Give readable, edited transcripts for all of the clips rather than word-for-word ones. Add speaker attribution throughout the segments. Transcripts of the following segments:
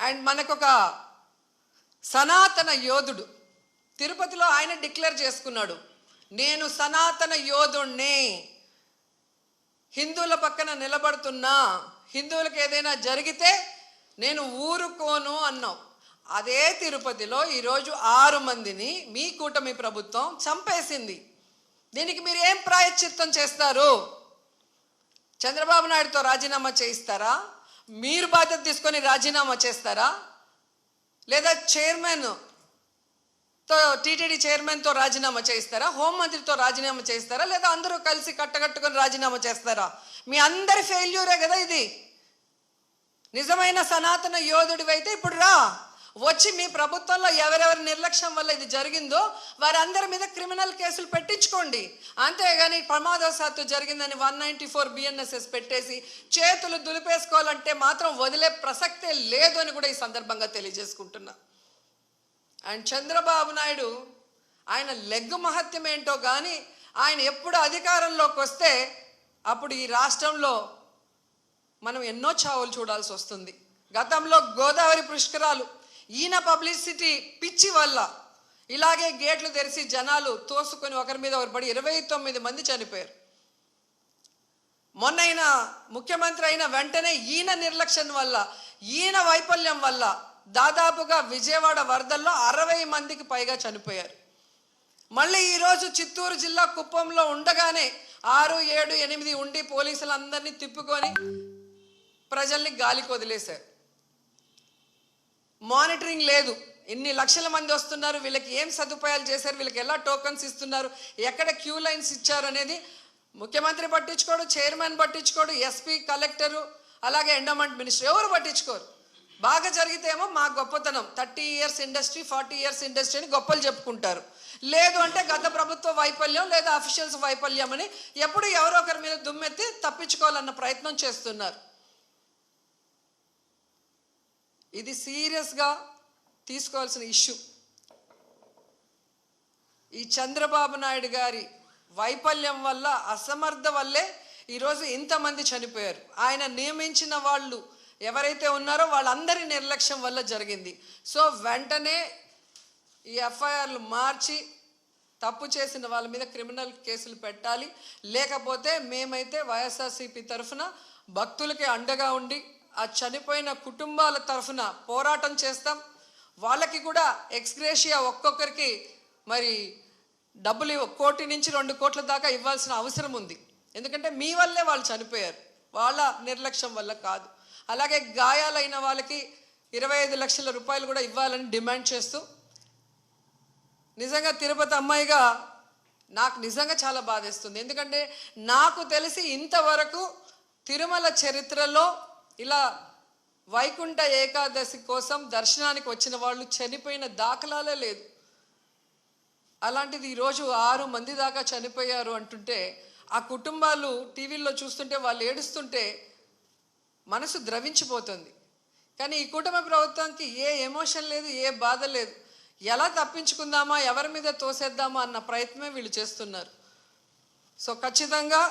Speaker 1: And మనకొక సనాతన యోధుడు తిరుపతిలో ఆయన డిక్లేర్ చేసుకున్నాడు, నేను సనాతన యోధుణ్ణి, హిందువుల పక్కన నిలబడుతున్నా, హిందువులకు ఏదైనా జరిగితే నేను ఊరుకోను అన్నావు. అదే తిరుపతిలో ఈరోజు 6 మందిని మీ కూటమి ప్రభుత్వం చంపేసింది. దీనికి మీరు ఏం ప్రాయశ్చిత్తం చేస్తారు? చంద్రబాబు నాయుడుతో రాజీనామా చేయిస్తారా? మీరు బాధ్యత తీసుకొని రాజీనామా చేస్తారా? లేదా టీటీడీ చైర్మన్తో రాజీనామా చేయిస్తారా? హోంమంత్రితో రాజీనామా చేయిస్తారా? లేదా అందరూ కలిసి కట్టకట్టుకొని రాజీనామా చేస్తారా? మీ అందరి ఫెయిల్యూరే కదా ఇది. నిజమైన సనాతన యోధుడివైతే ఇప్పుడు రా, వచ్చి మీ ప్రభుత్వంలో ఎవరెవరి నిర్లక్ష్యం వల్ల ఇది జరిగిందో వారందరి మీద క్రిమినల్ కేసులు పెట్టించుకోండి. అంతేగాని ప్రమాదవశాత్తు జరిగిందని 194 BNSS పెట్టేసి చేతులు దులిపేసుకోవాలంటే మాత్రం వదిలే ప్రసక్తే లేదు అని కూడా ఈ సందర్భంగా తెలియజేసుకుంటున్నా. అండ్ చంద్రబాబు నాయుడు ఆయన లెగ్గు మహత్యం ఏంటో కానీ ఆయన ఎప్పుడు అధికారంలోకి వస్తే అప్పుడు ఈ రాష్ట్రంలో మనం ఎన్నో చావులు చూడాల్సి వస్తుంది. గతంలో గోదావరి పుష్కరాలు ఈయన పబ్లిసిటీ పిచ్చి వల్ల ఇలాగే గేట్లు తెరిచి జనాలు తోసుకొని ఒకరి మీద ఒకరు పడి 29 మంది చనిపోయారు. మొన్న ముఖ్యమంత్రి అయిన వెంటనే ఈయన నిర్లక్ష్యం వల్ల, ఈయన వైఫల్యం వల్ల దాదాపుగా విజయవాడ వరదల్లో 60 మందికి పైగా చనిపోయారు. మళ్ళీ ఈరోజు చిత్తూరు జిల్లా కుప్పంలో ఉండగానే 6, 7, 8 ఉండి పోలీసులందరినీ తిప్పుకొని ప్రజల్ని గాలికి వదిలేశారు. మానిటరింగ్ లేదు. ఎన్ని లక్షల మంది వస్తున్నారు, వీళ్ళకి ఏం సదుపాయాలు చేశారు, వీళ్ళకి ఎలా టోకన్స్ ఇస్తున్నారు, ఎక్కడ క్యూ లైన్స్ ఇచ్చారు అనేది ముఖ్యమంత్రి పట్టించుకోడు, చైర్మన్ పట్టించుకోడు, ఎస్పీ, కలెక్టరు, అలాగే ఎండోమెంట్ మినిస్టర్ ఎవరు పట్టించుకోరు. బాగా జరిగితేమో మా గొప్పతనం 30 years ఇండస్ట్రీ, 40 years ఇండస్ట్రీ అని గొప్పలు చెప్పుకుంటారు. లేదు అంటే గత ప్రభుత్వ వైఫల్యం లేదా అఫీషియల్స్ వైఫల్యం అని ఎప్పుడు ఎవరో ఒకరి మీద దుమ్మెత్తి తప్పించుకోవాలన్న ప్రయత్నం చేస్తున్నారు. ఇది సీరియస్గా తీసుకోవాల్సిన ఇష్యూ. ఈ చంద్రబాబు నాయుడు గారి వైఫల్యం వల్ల, అసమర్థ వల్లే ఈరోజు ఇంతమంది చనిపోయారు. ఆయన నియమించిన వాళ్ళు ఎవరైతే ఉన్నారో వాళ్ళందరి నిర్లక్ష్యం వల్ల జరిగింది. సో వెంటనే ఈ ఎఫ్ఐఆర్లు మార్చి తప్పు చేసిన వాళ్ళ మీద క్రిమినల్ కేసులు పెట్టాలి. లేకపోతే మేమైతే వైఎస్ఆర్సీపీ తరఫున భక్తులకి అండగా ఉండి ఆ చనిపోయిన కుటుంబాల తరఫున పోరాటం చేస్తాం. వాళ్ళకి కూడా ఎక్స్గ్రేషియా ఒక్కొక్కరికి మరి డబ్బులు 1 కోటి నుంచి 2 కోట్ల దాకా ఇవ్వాల్సిన అవసరం ఉంది. ఎందుకంటే మీ వల్లే వాళ్ళు చనిపోయారు, వాళ్ళ నిర్లక్ష్యం వల్ల కాదు. అలాగే గాయాలైన వాళ్ళకి 25 లక్షల రూపాయలు కూడా ఇవ్వాలని డిమాండ్ చేస్తూ, నిజంగా తిరుపతి అమ్మాయిగా నాకు నిజంగా చాలా బాధేస్తుంది. ఎందుకంటే నాకు తెలిసి ఇంతవరకు తిరుమల చరిత్రలో ఇలా వైకుంఠ ఏకాదశి కోసం దర్శనానికి వచ్చిన వాళ్ళు చనిపోయిన దాఖలాలే లేదు. అలాంటిది ఈరోజు 6 మంది దాకా చనిపోయారు అంటుంటే ఆ కుటుంబాలు టీవీల్లో చూస్తుంటే వాళ్ళు ఏడుస్తుంటే మనసు ద్రవించిపోతుంది. కానీ ఈ కుటుంబ ప్రభుత్వానికి ఏ ఎమోషన్ లేదు, ఏ బాధ లేదు. ఎలా తప్పించుకుందామా, ఎవరి మీద తోసేద్దామా అన్న ప్రయత్నమే వీళ్ళు చేస్తున్నారు. సో ఖచ్చితంగా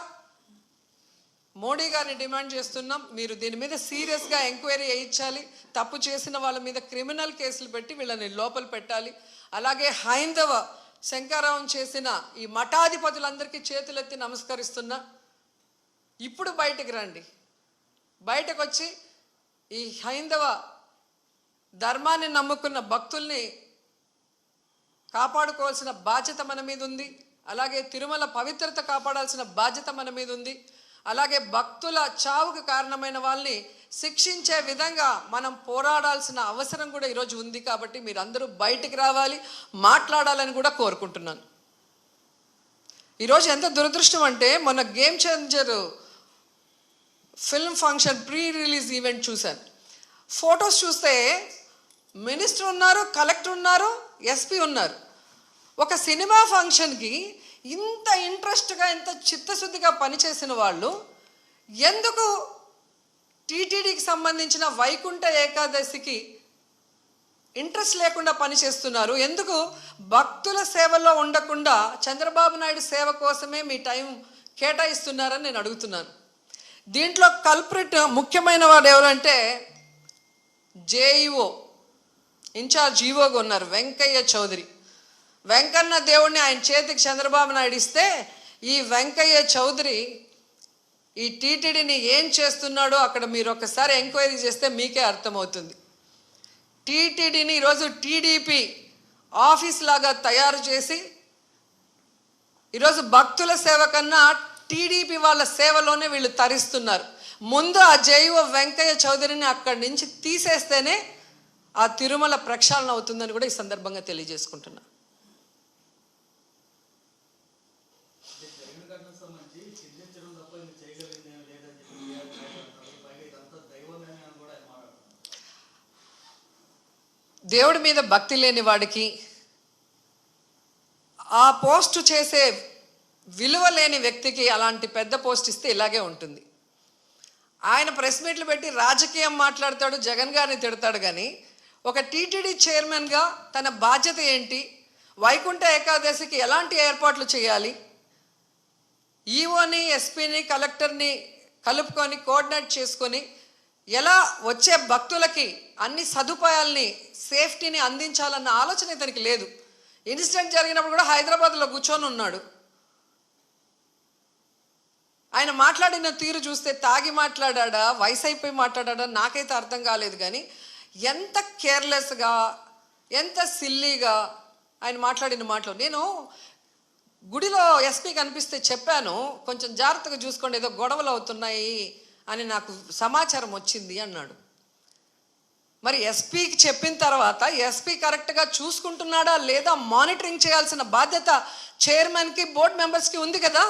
Speaker 1: మోడీ గారిని డిమాండ్ చేస్తున్నాం, మీరు దీని మీద సీరియస్గా ఎంక్వైరీ చేయించాలి. తప్పు చేసిన వాళ్ళ మీద క్రిమినల్ కేసులు పెట్టి వీళ్ళని లోపల పెట్టాలి. అలాగే హైందవ శంకరావం చేసిన ఈ మఠాధిపతులందరికీ చేతులెత్తి నమస్కరిస్తున్నా, ఇప్పుడు బయటకు రండి. బయటకు వచ్చి ఈ హైందవ ధర్మాన్ని నమ్ముకున్న భక్తుల్ని కాపాడుకోవాల్సిన బాధ్యత మన మీద ఉంది. అలాగే తిరుమల పవిత్రత కాపాడాల్సిన బాధ్యత మన మీద ఉంది. అలాగే భక్తుల చావుకు కారణమైన వాళ్ళని శిక్షించే విధంగా మనం పోరాడాల్సిన అవసరం కూడా ఈరోజు ఉంది. కాబట్టి మీరందరూ బయటికి రావాలి, మాట్లాడాలని కూడా కోరుకుంటున్నాను. ఈరోజు ఎంత దురదృష్టం అంటే, మొన్న game changer film function pre release event చూశాను. ఫొటోస్ చూస్తే మినిస్టర్ ఉన్నారు, కలెక్టర్ ఉన్నారు, ఎస్పీ ఉన్నారు. ఒక సినిమా ఫంక్షన్కి ఇంత ఇంట్రెస్ట్గా, ఇంత చిత్తశుద్ధిగా పనిచేసిన వాళ్ళు ఎందుకు టీటీడీకి సంబంధించిన వైకుంఠ ఏకాదశికి ఇంట్రెస్ట్ లేకుండా పనిచేస్తున్నారు? ఎందుకు భక్తుల సేవలో ఉండకుండా చంద్రబాబు నాయుడు సేవ కోసమే మీ టైం కేటాయిస్తున్నారని నేను అడుగుతున్నాను. దీంట్లో కల్ప్రిట్ ముఖ్యమైన వాడు ఎవరంటే జేఈఓ ఇన్ఛార్జ్ ఈవోగా ఉన్నారు వెంకయ్య చౌదరి. వెంకన్న దేవుడిని ఆయన చేతికి చంద్రబాబు నాయుడు ఇస్తే ఈ వెంకయ్య చౌదరి ఈ టీటీడీని ఏం చేస్తున్నాడో అక్కడ మీరు ఒకసారి ఎంక్వైరీ చేస్తే మీకే అర్థమవుతుంది. టీటీడీని ఈరోజు టీడీపీ ఆఫీస్ లాగా తయారు చేసి ఈరోజు భక్తుల సేవ కన్నా టీడీపీ వాళ్ళ సేవలోనే వీళ్ళు తరిస్తున్నారు. ముందు ఆ జైవ వెంకయ్య చౌదరిని అక్కడి నుంచి తీసేస్తేనే ఆ తిరుమల ప్రక్షాళన అవుతుందని కూడా ఈ సందర్భంగా తెలియజేసుకుంటున్నా. దేవుడి మీద భక్తి లేని వాడికి ఆ పోస్టు చేసే విలువ లేని వ్యక్తికి అలాంటి పెద్ద పోస్ట్ ఇస్తే ఇలాగే ఉంటుంది. ఆయన ప్రెస్ మీట్లు పెట్టి రాజకీయం మాట్లాడతాడు, జగన్ గారిని తిడతాడు. కానీ ఒక టీటీడీ చైర్మన్గా తన బాధ్యత ఏంటి, వైకుంఠ ఏకాదశికి ఎలాంటి ఏర్పాట్లు చేయాలి, ఈఓని ఎస్పీని కలెక్టర్ని కలుపుకొని కోఆర్డినేట్ చేసుకొని ఎలా వచ్చే భక్తులకి అన్ని సదుపాయాల్ని సేఫ్టీని అందించాలన్న ఆలోచన ఇతనికి లేదు. ఇన్సిడెంట్ జరిగినప్పుడు కూడా హైదరాబాద్లో కూర్చొని ఉన్నాడు. ఆయన మాట్లాడిన తీరు చూస్తే తాగి మాట్లాడా, వయసు అయిపోయి మాట్లాడా నాకైతే అర్థం కాలేదు. కానీ ఎంత కేర్లెస్గా, ఎంత సిల్లీగా ఆయన మాట్లాడిన మాటలు. నేను గుడిలో ఎస్పీ కనిపిస్తే చెప్పాను, కొంచెం జాగ్రత్తగా చూసుకోండి, ఏదో గొడవలు అవుతున్నాయి అని నాకు సమాచారం వచ్చింది అన్నాడు. మరి ఎస్పీకి చెప్పిన తర్వాత ఎస్పీ కరెక్ట్గా చూసుకుంటున్నాడా లేదా మానిటరింగ్ చేయాల్సిన బాధ్యత చైర్మన్కి, బోర్డు మెంబర్స్కి ఉంది కదా.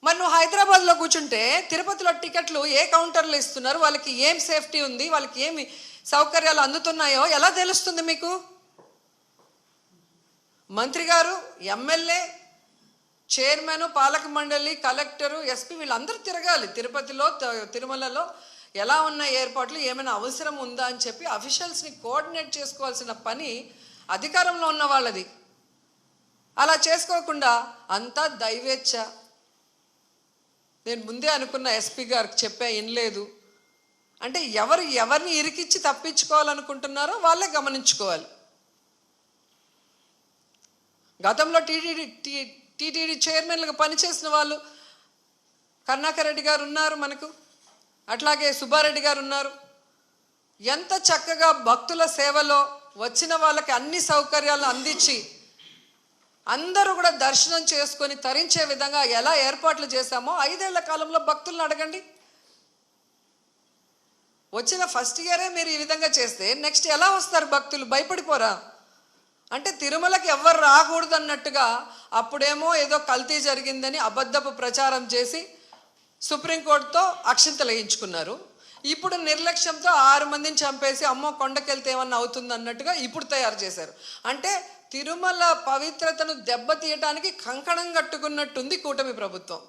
Speaker 1: మరి నువ్వు హైదరాబాద్లో కూర్చుంటే తిరుపతిలో టికెట్లు ఏ కౌంటర్లో ఇస్తున్నారు, వాళ్ళకి ఏం సేఫ్టీ ఉంది, వాళ్ళకి ఏమి సౌకర్యాలు అందుతున్నాయో ఎలా తెలుస్తుంది మీకు? మంత్రి గారు, ఎమ్మెల్యే, చైర్మన్, పాలక మండలి, కలెక్టరు, ఎస్పీ వీళ్ళందరూ తిరగాలి. తిరుపతిలో, తిరుమలలో ఎలా ఉన్న ఏర్పాట్లు, ఏమైనా అవసరం ఉందా అని చెప్పి అఫీషియల్స్ని కోఆర్డినేట్ చేసుకోవాల్సిన పని అధికారంలో ఉన్న వాళ్ళది. అలా చేసుకోకుండా అంతా దైవేచ్ఛ. నేను ముందే అనుకున్న ఎస్పీ గారికి చెప్పా, వినలేదు అంటే ఎవరిని ఇరికిచ్చి తప్పించుకోవాలనుకుంటున్నారో వాళ్ళే గమనించుకోవాలి. గతంలో టీటీడీ చైర్మన్లుగా పనిచేసిన వాళ్ళు కరుణాకర్ రెడ్డి గారు ఉన్నారు మనకు, అట్లాగే సుబ్బారెడ్డి గారు ఉన్నారు. ఎంత చక్కగా భక్తుల సేవలో వచ్చిన వాళ్ళకి అన్ని సౌకర్యాలు అందించి అందరూ కూడా దర్శనం చేసుకొని తరించే విధంగా ఎలా ఏర్పాట్లు చేశామో 5 ఏళ్ల కాలంలో భక్తులను అడగండి. వచ్చిన ఫస్ట్ ఇయరే మీరు ఈ విధంగా చేస్తే నెక్స్ట్ ఎలా వస్తారు భక్తులు? భయపడిపోరా? అంటే తిరుమలకి ఎవ్వరు రాకూడదు అన్నట్టుగా అప్పుడేమో ఏదో కల్తీ జరిగిందని అబద్ధపు ప్రచారం చేసి సుప్రీంకోర్టుతో అక్షింతలు వేయించుకున్నారు. ఇప్పుడు నిర్లక్ష్యంతో 6 మందిని చంపేసి అమ్మో కొండకెళ్తే ఏమన్నా అవుతుంది అన్నట్టుగా ఇప్పుడు తయారు చేశారు. అంటే తిరుమల పవిత్రతను దెబ్బతీయటానికి కంకణం కట్టుకున్నట్టుంది కూటమి ప్రభుత్వం.